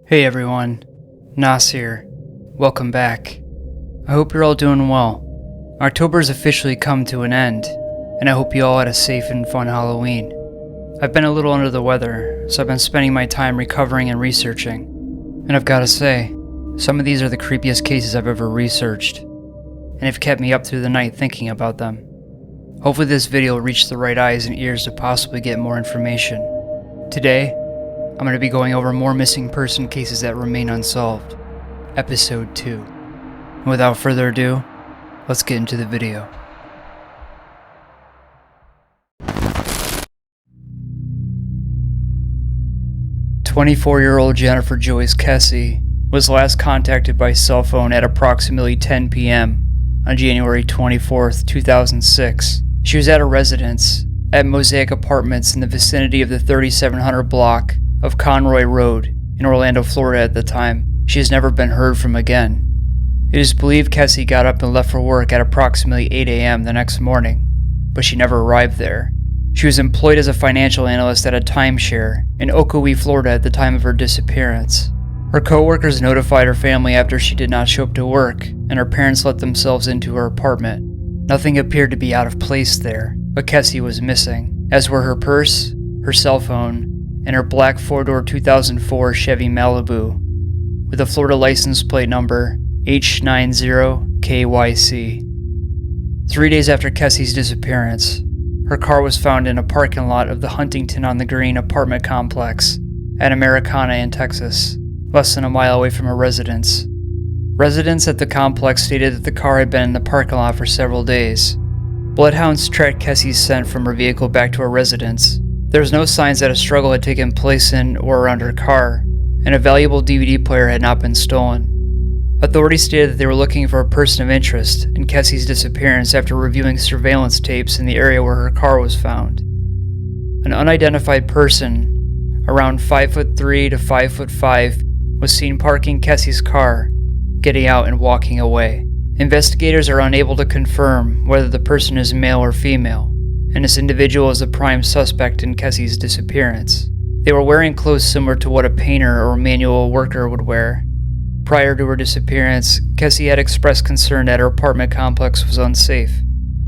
Hey everyone, Nas here. Welcome back. I hope you're all doing well. October's officially come to an end, and I hope you all had a safe and fun Halloween. I've been a little under the weather, so I've been spending my time recovering and researching. And I've gotta say, some of these are the creepiest cases I've ever researched, and have kept me up through the night thinking about them. Hopefully this video will reach the right eyes and ears to possibly get more information. Today, I'm going to be going over more missing person cases that remain unsolved. Episode 2. And without further ado, let's get into the video. "24-year-old Jennifer Joyce Cassie was last contacted by cell phone at approximately 10 p.m. on January 24, 2006. She was at a residence at Mosaic Apartments in the vicinity of the 3700 block of Conroy Road in Orlando, Florida at the time. She has never been heard from again. It is believed Cassie got up and left for work at approximately 8 a.m. the next morning, but she never arrived there. She was employed as a financial analyst at a timeshare in Ocoee, Florida at the time of her disappearance. Her co-workers notified her family after she did not show up to work, and her parents let themselves into her apartment. Nothing appeared to be out of place there, but Cassie was missing, as were her purse, her cell phone, and her black four-door 2004 Chevy Malibu with a Florida license plate number H90KYC. 3 days after Cassie's disappearance, her car was found in a parking lot of the Huntington on the Green apartment complex at Americana in Texas, less than a mile away from her residence. Residents at the complex stated that the car had been in the parking lot for several days. Bloodhounds tracked Cassie's scent from her vehicle back to her residence. There was no signs that a struggle had taken place in or around her car, and a valuable DVD player had not been stolen. Authorities stated that they were looking for a person of interest in Cassie's disappearance after reviewing surveillance tapes in the area where her car was found. An unidentified person, around 5'3" to 5'5", was seen parking Cassie's car, getting out and walking away. Investigators are unable to confirm whether the person is male or female, and this individual is the prime suspect in Cassie's disappearance. They were wearing clothes similar to what a painter or manual worker would wear. Prior to her disappearance, Cassie had expressed concern that her apartment complex was unsafe.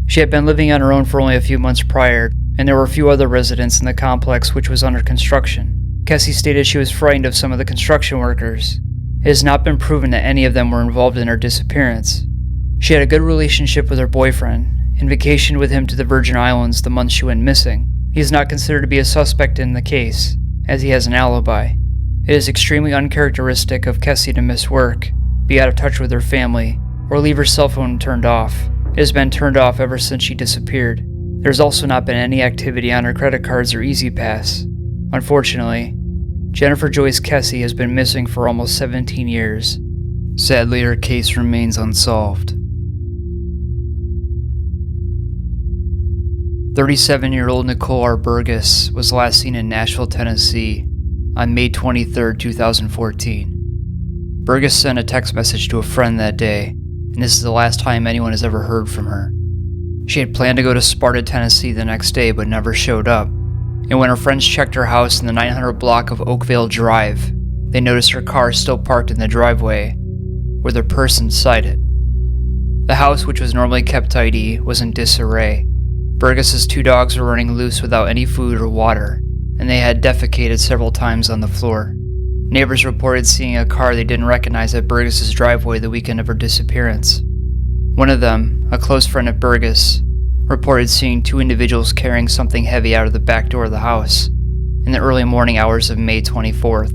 She had been living on her own for only a few months prior, and there were a few other residents in the complex which was under construction. Cassie stated she was frightened of some of the construction workers. It has not been proven that any of them were involved in her disappearance. She had a good relationship with her boyfriend, and vacationed with him to the Virgin Islands the month she went missing. He is not considered to be a suspect in the case, as he has an alibi. It is extremely uncharacteristic of Cassie to miss work, be out of touch with her family, or leave her cell phone turned off. It has been turned off ever since she disappeared. There has also not been any activity on her credit cards or EasyPass. Unfortunately, Jennifer Joyce Cassie has been missing for almost 17 years. Sadly, her case remains unsolved. 37-year-old Nicole R Burgess was last seen in Nashville, Tennessee on May 23, 2014. Burgess sent a text message to a friend that day, and this is the last time anyone has ever heard from her. She had planned to go to Sparta, Tennessee the next day but never showed up, and when her friends checked her house in the 900 block of Oakville Drive, they noticed her car still parked in the driveway, with her purse inside it. The house, which was normally kept tidy, was in disarray. Burgess's 2 dogs were running loose without any food or water, and they had defecated several times on the floor. Neighbors reported seeing a car they didn't recognize at Burgess's driveway the weekend of her disappearance. One of them, a close friend of Burgess, reported seeing 2 individuals carrying something heavy out of the back door of the house in the early morning hours of May 24th.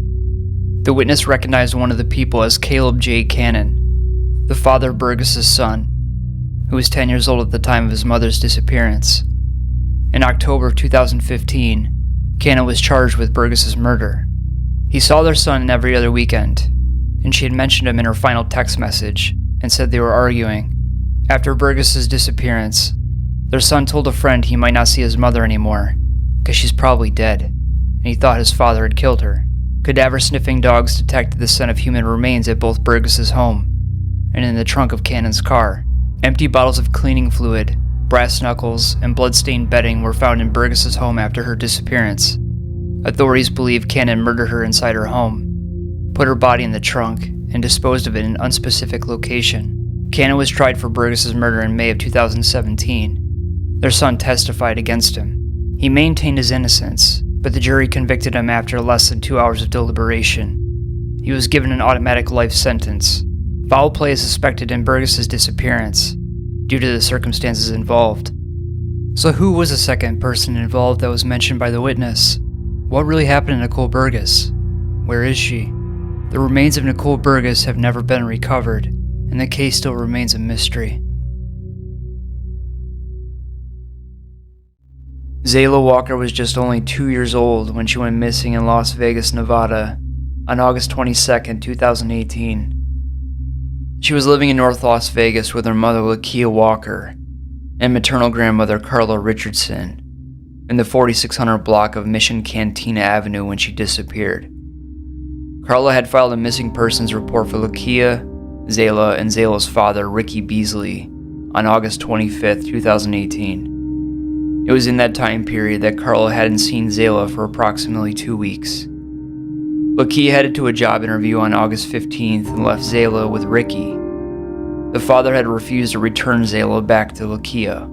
The witness recognized one of the people as Caleb J. Cannon, the father of Burgess's son, who was 10 years old at the time of his mother's disappearance. In October of 2015, Cannon was charged with Burgess's murder. He saw their son every other weekend, and she had mentioned him in her final text message and said they were arguing. After Burgess's disappearance, their son told a friend he might not see his mother anymore because she's probably dead, and he thought his father had killed her. Cadaver-sniffing dogs detected the scent of human remains at both Burgess's home and in the trunk of Cannon's car. Empty bottles of cleaning fluid, brass knuckles, and blood-stained bedding were found in Burgess's home after her disappearance. Authorities believe Cannon murdered her inside her home. put her body in the trunk, and disposed of it in an unspecific location. Cannon was tried for Burgess's murder in May of 2017. Their son testified against him. He maintained his innocence, but the jury convicted him after less than 2 hours of deliberation. He was given an automatic life sentence. Foul play is suspected in Burgess's disappearance, due to the circumstances involved. So who was the second person involved that was mentioned by the witness? What really happened to Nicole Burgess? Where is she? The remains of Nicole Burgess have never been recovered, and the case still remains a mystery. Zayla Walker was just only 2 years old when she went missing in Las Vegas, Nevada, on August 22, 2018. She was living in North Las Vegas with her mother, Lakia Walker, and maternal grandmother, Carla Richardson, in the 4600 block of Mission Cantina Avenue when she disappeared. Carla had filed a missing persons report for Lakia, Zayla, and Zayla's father, Ricky Beasley, on August 25, 2018. It was in that time period that Carla hadn't seen Zayla for approximately 2 weeks. Lakia headed to a job interview on August 15th and left Zayla with Ricky. The father had refused to return Zayla back to Lakia.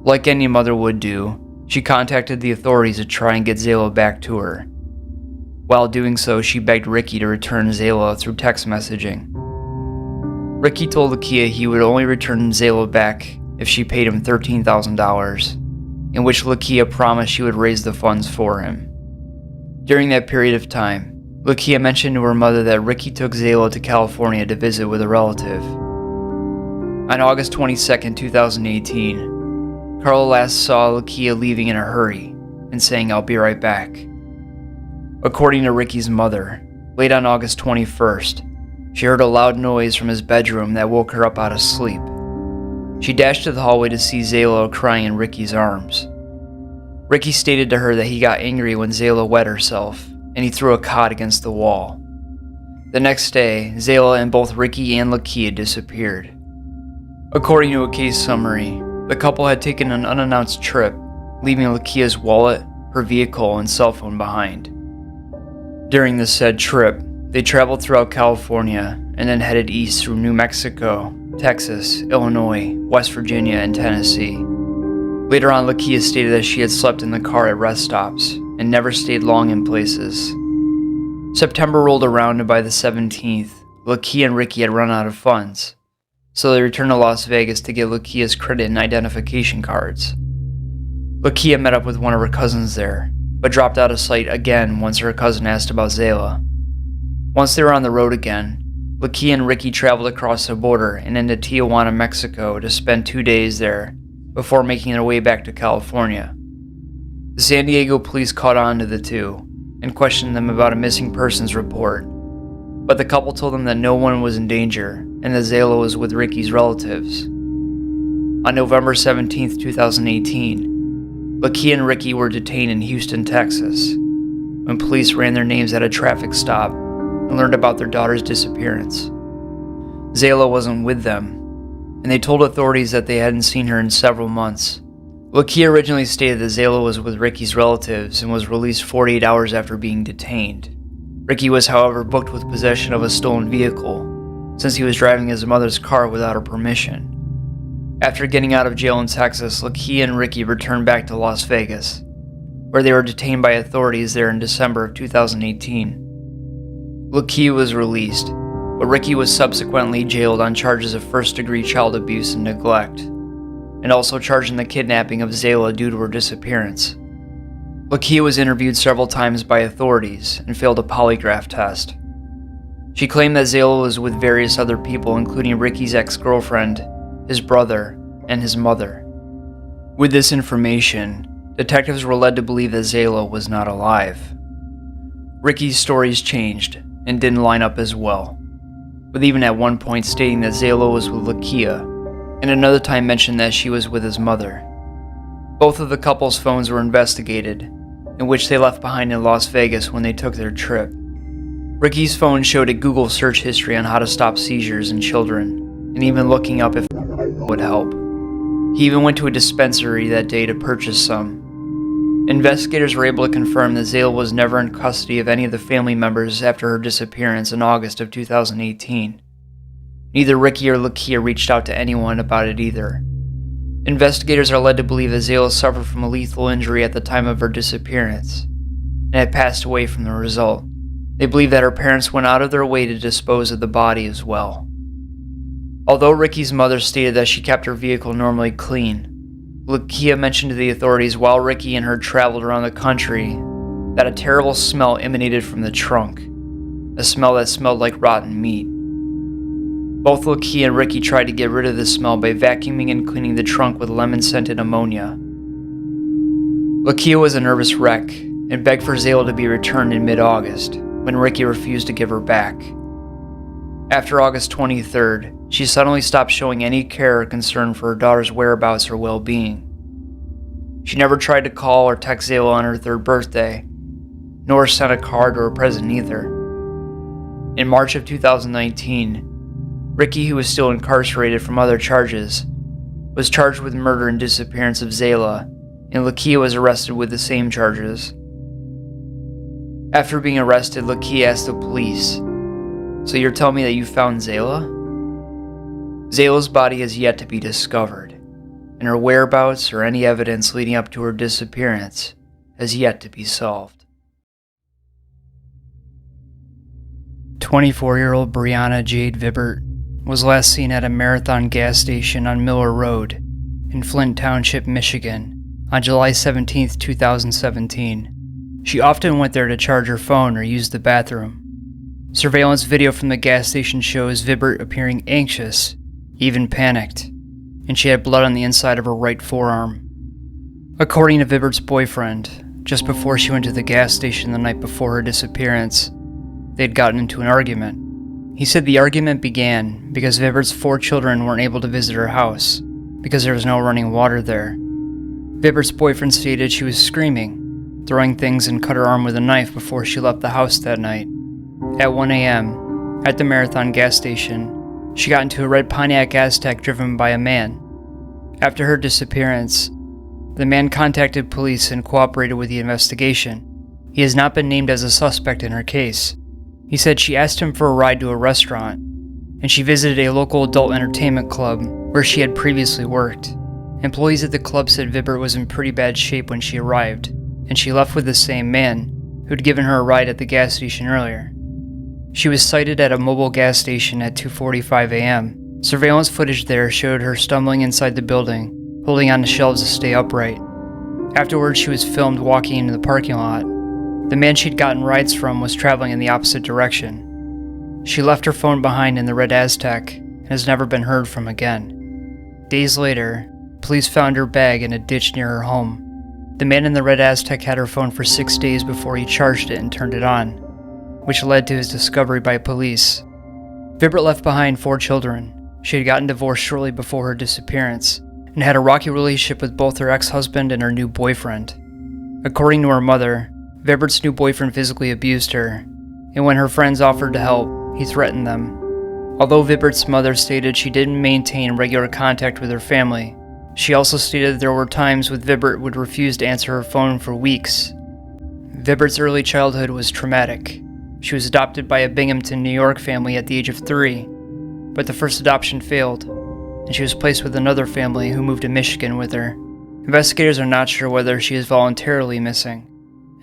Like any mother would do, she contacted the authorities to try and get Zayla back to her. While doing so, she begged Ricky to return Zayla through text messaging. Ricky told Lakia he would only return Zayla back if she paid him $13,000, in which Lakia promised she would raise the funds for him. During that period of time, Lakia mentioned to her mother that Ricky took Zayla to California to visit with a relative. On August 22, 2018, Carla last saw Lakia leaving in a hurry and saying, "I'll be right back." According to Ricky's mother, late on August 21st, she heard a loud noise from his bedroom that woke her up out of sleep. She dashed to the hallway to see Zayla crying in Ricky's arms. Ricky stated to her that he got angry when Zayla wet herself, and he threw a cot against the wall. The next day, Zayla and both Ricky and Lakia disappeared. According to a case summary, the couple had taken an unannounced trip, leaving Lakia's wallet, her vehicle, and cell phone behind. During the said trip, they traveled throughout California and then headed east through New Mexico, Texas, Illinois, West Virginia, and Tennessee. Later on, Lakia stated that she had slept in the car at rest stops and never stayed long in places. September rolled around, and by the 17th, Lakia and Ricky had run out of funds, so they returned to Las Vegas to get Lakia's credit and identification cards. Lakia met up with one of her cousins there, but dropped out of sight again once her cousin asked about Zayla. Once they were on the road again, Lakia and Ricky traveled across the border and into Tijuana, Mexico to spend 2 days there before making their way back to California. The San Diego police caught on to the two and questioned them about a missing persons report, but the couple told them that no one was in danger and that Zayla was with Ricky's relatives. On November 17, 2018, Lakia and Ricky were detained in Houston, Texas, when police ran their names at a traffic stop and learned about their daughter's disappearance. Zayla wasn't with them, and they told authorities that they hadn't seen her in several months. Lakia originally stated that Zayla was with Ricky's relatives and was released 48 hours after being detained. Ricky was, however, booked with possession of a stolen vehicle, since he was driving his mother's car without her permission. After getting out of jail in Texas, Lakia and Ricky returned back to Las Vegas, where they were detained by authorities there in December of 2018. Lakia was released, but Ricky was subsequently jailed on charges of first-degree child abuse and neglect, and also charged in the kidnapping of Zayla due to her disappearance. Lakia was interviewed several times by authorities and failed a polygraph test. She claimed that Zayla was with various other people, including Ricky's ex-girlfriend, his brother, and his mother. With this information, detectives were led to believe that Zayla was not alive. Ricky's stories changed and didn't line up as well, with even at one point stating that Zayla was with Lakia, and another time mentioned that she was with his mother. Both of the couple's phones were investigated, in which they left behind in Las Vegas when they took their trip. Ricky's phone showed a Google search history on how to stop seizures in children, and even looking up if would help. He even went to a dispensary that day to purchase some. Investigators were able to confirm that Zayla was never in custody of any of the family members after her disappearance in August of 2018. Neither Ricky or Lakia reached out to anyone about it either. Investigators are led to believe that Zayla suffered from a lethal injury at the time of her disappearance, and had passed away from the result. They believe that her parents went out of their way to dispose of the body as well. Although Ricky's mother stated that she kept her vehicle normally clean, Lakia mentioned to the authorities while Ricky and her traveled around the country that a terrible smell emanated from the trunk, a smell that smelled like rotten meat. Both Lakia and Ricky tried to get rid of the smell by vacuuming and cleaning the trunk with lemon-scented ammonia. Lakia was a nervous wreck and begged for Zayla to be returned in mid-August, when Ricky refused to give her back. After August 23rd, she suddenly stopped showing any care or concern for her daughter's whereabouts or well-being. She never tried to call or text Zayla on her 3rd birthday, nor sent a card or a present either. In March of 2019, Ricky, who was still incarcerated from other charges, was charged with murder and disappearance of Zayla, and Lakia was arrested with the same charges. After being arrested, Lakia asked the police, "So you're telling me that you found Zayla?" Zayla's body has yet to be discovered, and her whereabouts or any evidence leading up to her disappearance has yet to be solved. 24-year-old Brianna Jade Vibbert was last seen at a Marathon gas station on Miller Road in Flint Township, Michigan, on July 17, 2017. She often went there to charge her phone or use the bathroom. Surveillance video from the gas station shows Vibbert appearing anxious, even panicked, and she had blood on the inside of her right forearm. According to Vibbert's boyfriend, just before she went to the gas station the night before her disappearance, they had gotten into an argument. He said the argument began because Vibbert's 4 children weren't able to visit her house because there was no running water there. Vibbert's boyfriend stated she was screaming, throwing things, and cut her arm with a knife before she left the house that night. At 1 a.m., at the Marathon gas station, she got into a red Pontiac Aztek driven by a man. After her disappearance, the man contacted police and cooperated with the investigation. He has not been named as a suspect in her case. He said she asked him for a ride to a restaurant, and she visited a local adult entertainment club where she had previously worked. Employees at the club said Vibbert was in pretty bad shape when she arrived, and she left with the same man who'd given her a ride at the gas station earlier. She was sighted at a mobile gas station at 2:45 a.m. Surveillance footage there showed her stumbling inside the building, holding on to shelves to stay upright. Afterwards, she was filmed walking into the parking lot. The man she'd gotten rides from was traveling in the opposite direction. She left her phone behind in the red Aztek and has never been heard from again. Days later, police found her bag in a ditch near her home. The man in the red Aztek had her phone for 6 days before he charged it and turned it on, which led to his discovery by police. Vibbert left behind 4 children. She had gotten divorced shortly before her disappearance and had a rocky relationship with both her ex-husband and her new boyfriend. According to her mother, Vibbert's new boyfriend physically abused her, and when her friends offered to help, he threatened them. Although Vibbert's mother stated she didn't maintain regular contact with her family, she also stated there were times when Vibbert would refuse to answer her phone for weeks. Vibbert's early childhood was traumatic. She was adopted by a Binghamton, New York family at the age of 3, but the first adoption failed, and she was placed with another family who moved to Michigan with her. Investigators are not sure whether she is voluntarily missing,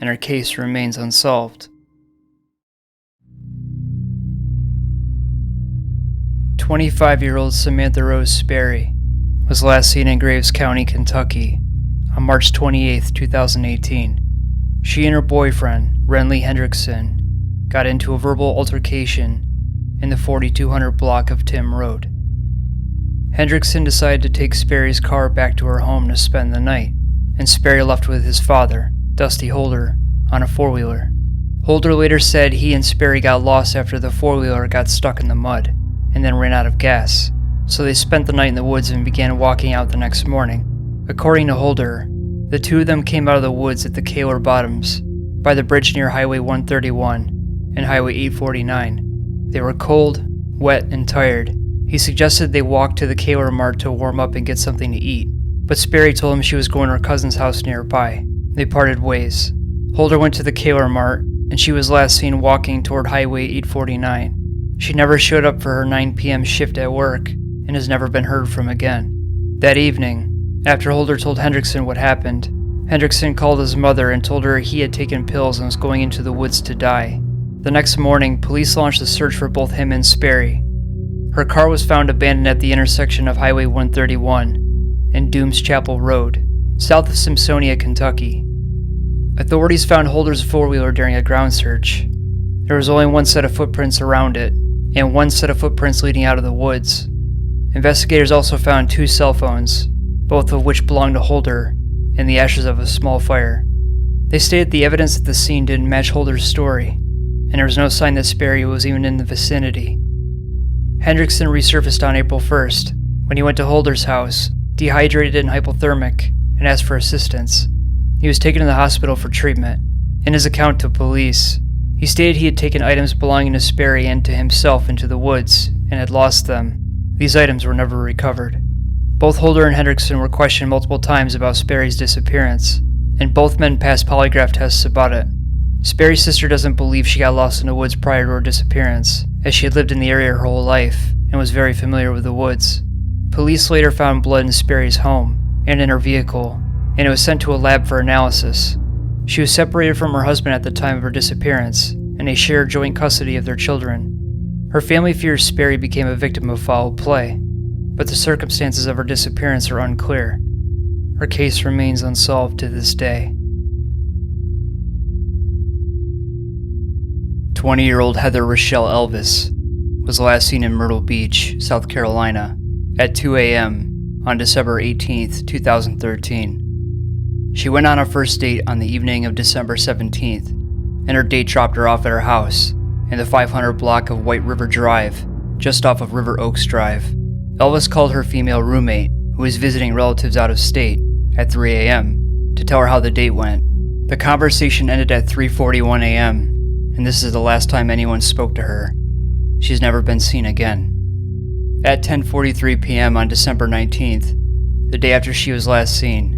and her case remains unsolved. 25-year-old Samantha Sperry was last seen in Graves County, Kentucky, on March 28, 2018. She and her boyfriend, Renly Hendrickson, got into a verbal altercation in the 4200 block of Tim Road. Hendrickson decided to take Sperry's car back to her home to spend the night, and Sperry left with his father, Dusty Holder, on a 4-wheeler. Holder later said he and Sperry got lost after the 4-wheeler got stuck in the mud and then ran out of gas, so they spent the night in the woods and began walking out the next morning. According to Holder, the two of them came out of the woods at the Kaler Bottoms, by the bridge near Highway 131 and Highway 849. They were cold, wet, and tired. He suggested they walk to the Kaler Mart to warm up and get something to eat, but Sperry told him she was going to her cousin's house nearby. They parted ways. Holder went to the Kaler Mart, and she was last seen walking toward Highway 849. She never showed up for her 9 p.m. shift at work, and has never been heard from again. That evening, after Holder told Hendrickson what happened, Hendrickson called his mother and told her he had taken pills and was going into the woods to die. The next morning, police launched a search for both him and Sperry. Her car was found abandoned at the intersection of Highway 131 and Dooms Chapel Road, south of Simpsonia, Kentucky. Authorities found Holder's four-wheeler during a ground search. There was only one set of footprints around it, and one set of footprints leading out of the woods. Investigators also found 2 cell phones, both of which belonged to Holder, in the ashes of a small fire. They stated the evidence at the scene didn't match Holder's story, and there was no sign that Sperry was even in the vicinity. Hendrickson resurfaced on April 1st, when he went to Holder's house, dehydrated and hypothermic, and asked for assistance. He was taken to the hospital for treatment. In his account to police, he stated he had taken items belonging to Sperry and to himself into the woods, and had lost them. These items were never recovered. Both Holder and Hendrickson were questioned multiple times about Sperry's disappearance, and both men passed polygraph tests about it. Sperry's sister doesn't believe she got lost in the woods prior to her disappearance, as she had lived in the area her whole life and was very familiar with the woods. Police later found blood in Sperry's home and in her vehicle, and it was sent to a lab for analysis. She was separated from her husband at the time of her disappearance, and they shared joint custody of their children. Her family fears Sperry became a victim of foul play, but the circumstances of her disappearance are unclear. Her case remains unsolved to this day. 20-year-old Heather Rochelle Elvis was last seen in Myrtle Beach, South Carolina, at 2 a.m. on December 18, 2013. She went on a first date on the evening of December 17th, and her date dropped her off at her house in the 500 block of White River Drive, just off of River Oaks Drive. Elvis called her female roommate, who was visiting relatives out of state, at 3 a.m. to tell her how the date went. The conversation ended at 3:41 a.m., and this is the last time anyone spoke to her. She's never been seen again. At 10:43 p.m. on December 19th, the day after she was last seen,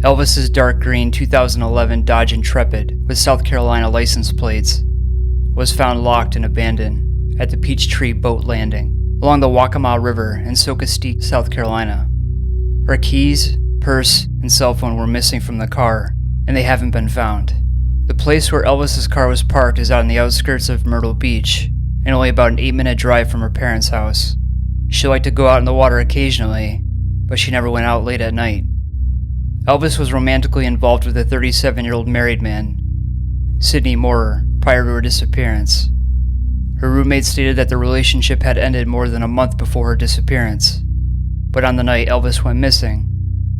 Elvis's dark green 2011 Dodge Intrepid with South Carolina license plates was found locked and abandoned at the Peachtree Boat Landing along the Waccamaw River in Socastee, South Carolina. Her keys, purse, and cell phone were missing from the car, and they haven't been found. The place where Elvis's car was parked is out on the outskirts of Myrtle Beach, and only about an 8-minute drive from her parents' house. She liked to go out in the water occasionally, but she never went out late at night. Elvis was romantically involved with a 37-year-old married man, Sidney Maurer, prior to her disappearance. Her roommate stated that the relationship had ended more than a month before her disappearance, but on the night Elvis went missing,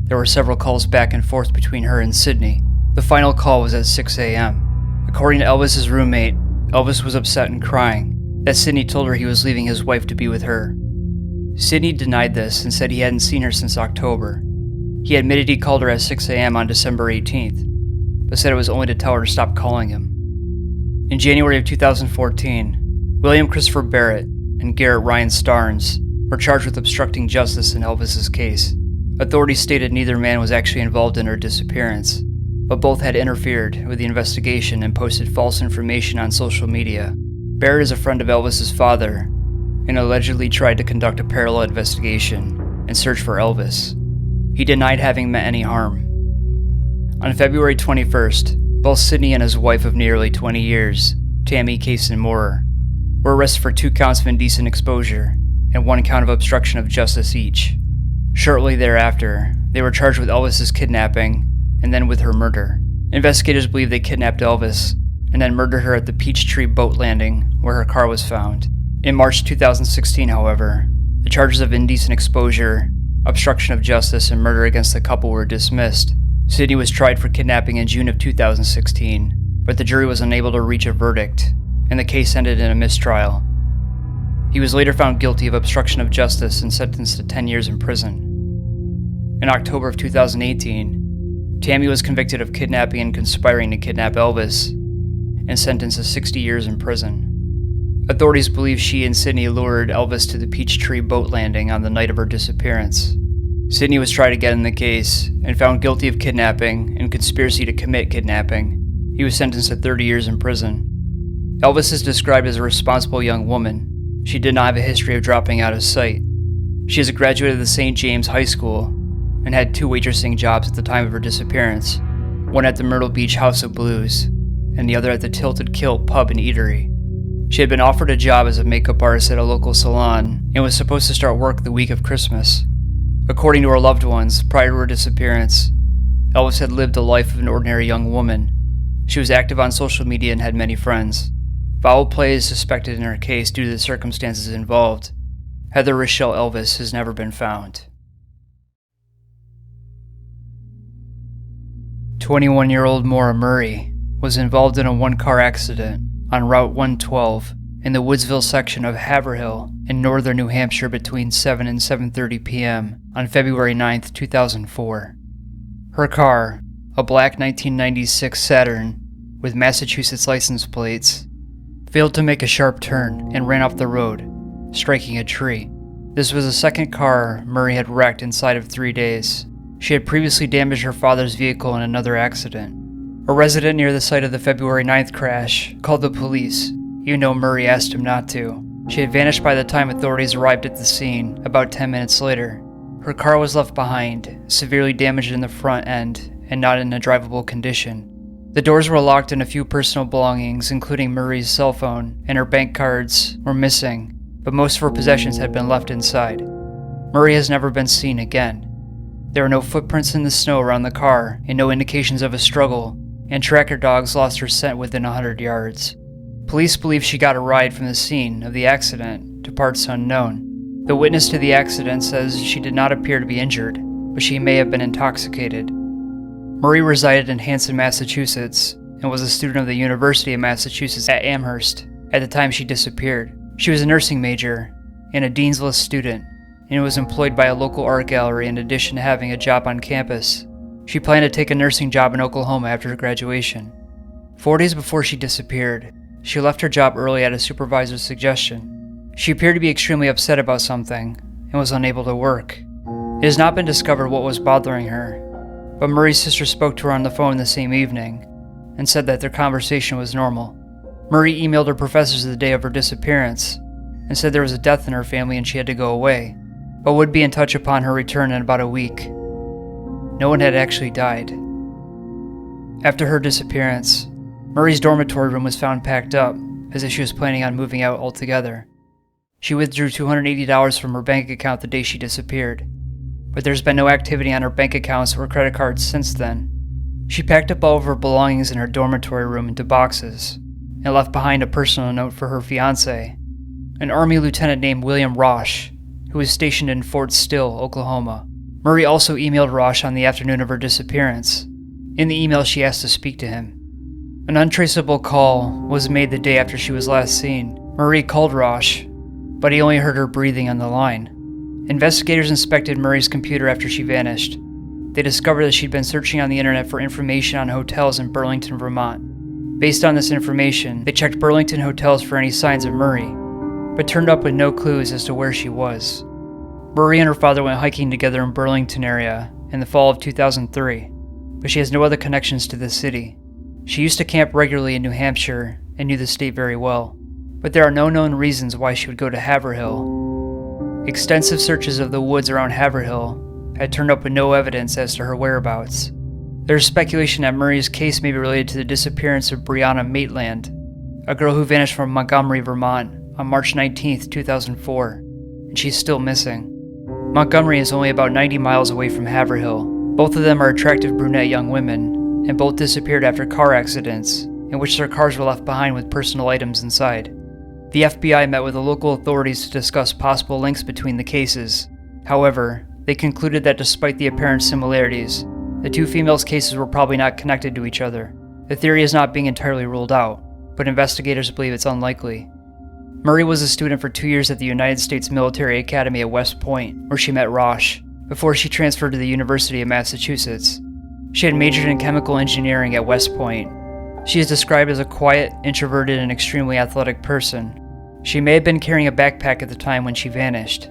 there were several calls back and forth between her and Sidney. The final call was at 6 a.m. According to Elvis's roommate, Elvis was upset and crying that Sidney told her he was leaving his wife to be with her. Sidney denied this and said he hadn't seen her since October. He admitted he called her at 6 a.m. on December 18th, but said it was only to tell her to stop calling him. In January of 2014, William Christopher Barrett and Garrett Ryan Starnes were charged with obstructing justice in Elvis's case. Authorities stated neither man was actually involved in her disappearance, but both had interfered with the investigation and posted false information on social media. Barrett is a friend of Elvis's father and allegedly tried to conduct a parallel investigation and search for Elvis. He denied having meant any harm. On February 21st, both Sidney and his wife of nearly 20 years, Tammy Kaysen Maurer, were arrested for 2 counts of indecent exposure and 1 count of obstruction of justice each. Shortly thereafter, they were charged with Elvis's kidnapping and then with her murder. Investigators believe they kidnapped Elvis and then murdered her at the Peachtree Boat Landing, where her car was found. In March 2016, however, the charges of indecent exposure, obstruction of justice, and murder against the couple were dismissed. Sidney was tried for kidnapping in June of 2016, but the jury was unable to reach a verdict, and the case ended in a mistrial. He was later found guilty of obstruction of justice and sentenced to 10 years in prison. In October of 2018, Tammy was convicted of kidnapping and conspiring to kidnap Elvis and sentenced to 60 years in prison. Authorities believe she and Sidney lured Elvis to the Peachtree Boat Landing on the night of her disappearance. Sidney was tried again in the case and found guilty of kidnapping and conspiracy to commit kidnapping. He was sentenced to 30 years in prison. Elvis is described as a responsible young woman. She did not have a history of dropping out of sight. She is a graduate of the St. James High School and had 2 waitressing jobs at the time of her disappearance, one at the Myrtle Beach House of Blues and the other at the Tilted Kilt Pub and Eatery. She had been offered a job as a makeup artist at a local salon and was supposed to start work the week of Christmas. According to her loved ones, prior to her disappearance, Elvis had lived the life of an ordinary young woman. She was active on social media and had many friends. Foul play is suspected in her case due to the circumstances involved. Heather Rochelle Elvis has never been found. 21-year-old Maura Murray was involved in a one-car accident on Route 112 in the Woodsville section of Haverhill in northern New Hampshire between 7 and 7:30 p.m. on February 9, 2004. Her car, a black 1996 Saturn with Massachusetts license plates, failed to make a sharp turn and ran off the road, striking a tree. This was the second car Murray had wrecked inside of 3 days. She had previously damaged her father's vehicle in another accident. A resident near the site of the February 9th crash called the police, even though Murray asked him not to. She had vanished by the time authorities arrived at the scene about 10 minutes later. Her car was left behind, severely damaged in the front end and not in a drivable condition. The doors were locked and a few personal belongings, including Murray's cell phone and her bank cards, were missing, but most of her possessions had been left inside. Murray has never been seen again. There were no footprints in the snow around the car and no indications of a struggle, and tracker dogs lost her scent within 100 yards. Police believe she got a ride from the scene of the accident to parts unknown. The witness to the accident says she did not appear to be injured, but she may have been intoxicated. Murray resided in Hanson, Massachusetts, and was a student of the University of Massachusetts at Amherst at the time she disappeared. She was a nursing major and a Dean's List student, and was employed by a local art gallery in addition to having a job on campus. She planned to take a nursing job in Oklahoma after her graduation. 4 days before she disappeared, she left her job early at a supervisor's suggestion. She appeared to be extremely upset about something and was unable to work. It has not been discovered what was bothering her, but Murray's sister spoke to her on the phone the same evening and said that their conversation was normal. Murray emailed her professors the day of her disappearance and said there was a death in her family and she had to go away, but would be in touch upon her return in about a week. No one had actually died. After her disappearance, Murray's dormitory room was found packed up, as if she was planning on moving out altogether. She withdrew $280 from her bank account the day she disappeared, but there's been no activity on her bank accounts or credit cards since then. She packed up all of her belongings in her dormitory room into boxes, and left behind a personal note for her fiancé, an Army lieutenant named William Roche, who was stationed in Fort Still, Oklahoma. Murray also emailed Roche on the afternoon of her disappearance. In the email, she asked to speak to him. An untraceable call was made the day after she was last seen. Murray called Roche, but he only heard her breathing on the line. Investigators inspected Murray's computer after she vanished. They discovered that she'd been searching on the internet for information on hotels in Burlington, Vermont. Based on this information, they checked Burlington hotels for any signs of Murray, but turned up with no clues as to where she was. Murray and her father went hiking together in Burlington area in the fall of 2003, but she has no other connections to the city. She used to camp regularly in New Hampshire and knew the state very well, but there are no known reasons why she would go to Haverhill. Extensive searches of the woods around Haverhill had turned up with no evidence as to her whereabouts. There is speculation that Murray's case may be related to the disappearance of Brianna Maitland, a girl who vanished from Montgomery, Vermont on March 19, 2004, and she's still missing. Montgomery is only about 90 miles away from Haverhill. Both of them are attractive brunette young women, and both disappeared after car accidents, in which their cars were left behind with personal items inside. The FBI met with the local authorities to discuss possible links between the cases. However, they concluded that despite the apparent similarities, the two females' cases were probably not connected to each other. The theory is not being entirely ruled out, but investigators believe it's unlikely. Murray was a student for 2 years at the United States Military Academy at West Point, where she met Roche, before she transferred to the University of Massachusetts. She had majored in chemical engineering at West Point. She is described as a quiet, introverted, and extremely athletic person. She may have been carrying a backpack at the time when she vanished.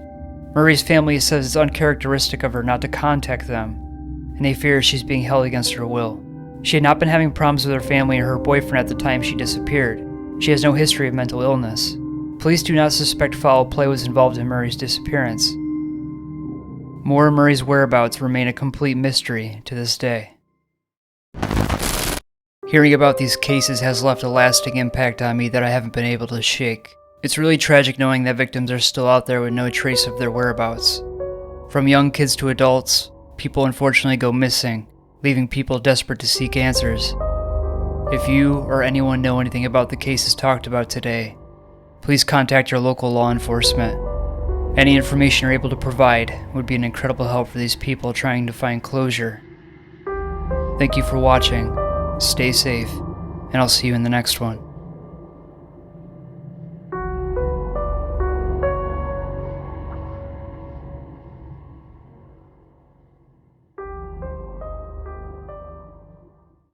Murray's family says it's uncharacteristic of her not to contact them, and they fear she's being held against her will. She had not been having problems with her family or her boyfriend at the time she disappeared. She has no history of mental illness. Police do not suspect foul play was involved in Murray's disappearance. Maura Murray's whereabouts remain a complete mystery to this day. Hearing about these cases has left a lasting impact on me that I haven't been able to shake. It's really tragic knowing that victims are still out there with no trace of their whereabouts. From young kids to adults, people unfortunately go missing, leaving people desperate to seek answers. If you or anyone know anything about the cases talked about today, please contact your local law enforcement. Any information you're able to provide would be an incredible help for these people trying to find closure. Thank you for watching, stay safe, and I'll see you in the next one.